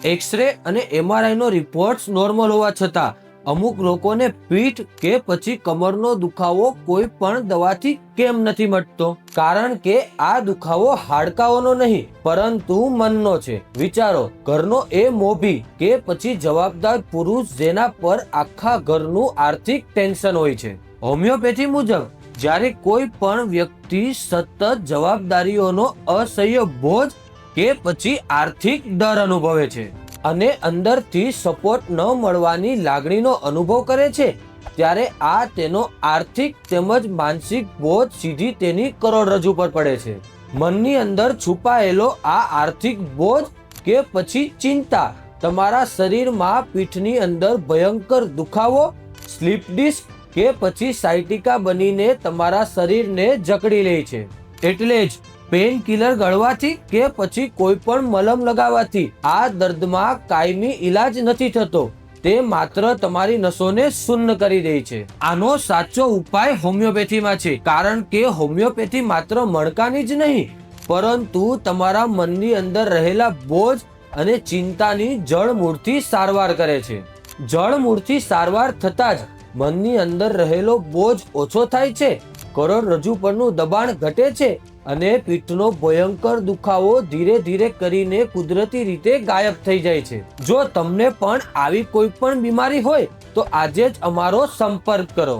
X ray અને MRI નો report normal હોવા છતાં અમુક લોકોને પીઠ કે પછી કમરનો દુખાવો કોઈ પણ દવાથી કેમ નથી મટતો? કારણ કે આ દુખાવો હાડકાઓનો નહીં પરંતુ મનનો છે. વિચારો, ઘરનો એ મોભી કે પછી જવાબદાર પુરુષ જેના પર આખા ઘરનું આર્થિક ટેન્શન હોય છે. હોમિયોપેથી મુજબ જ્યારે કોઈ પણ વ્યક્તિ સતત જવાબદારીઓનો અસહ્ય બોજ કે પછી આર્થિક ડર અનુભવે છે અને અંદરથી સપોર્ટ ન મળવાની લાગણીનો અનુભવ કરે છે, ત્યારે આ તેનો આર્થિક તેમજ માનસિક બોજ સીધી તેની કરોડરજ્જુ પર પડે છે. મનની અંદર છુપાયેલો આ આર્થિક બોજ કે પછી ચિંતા તમારા શરીરમાં પીઠની અંદર ભયંકર દુખાવો, સ્લીપ ડિસ્ક કે પછી સાયટિકા બનીને તમારા શરીરને જકડી લે છે. એટલે જ પેઇન કિલર ગળવાથી કે પછી કોઈ પણ મલમ લગાવવાથી આ દર્દમાં કાયમી ઈલાજ નથી થતો. તે માત્ર તમારી નસોને શૂન્ય કરી દે છે. આનો સાચો ઉપાય હોમિયોપેથીમાં છે, કારણ કે હોમિયોપેથી માત્ર મણકાની જ નહીં પરંતુ તમારા મનની અંદર રહેલા બોજ અને ચિંતાની જળમૂળથી સારવાર કરે છે. જળમૂળથી સારવાર થતાં જ મનની અંદર રહેલો બોજ ઓછો થાય છે, કરોડરજ્જુ પરનું દબાણ ઘટે છે અને પીઠનો ભયંકર દુખાવો ધીરે ધીરે કરીને કુદરતી રીતે ગાયબ થઈ જાય છે. જો તમને પણ આવી કોઈ પણ બીમારી હોય તો આજે જ અમારો સંપર્ક કરો.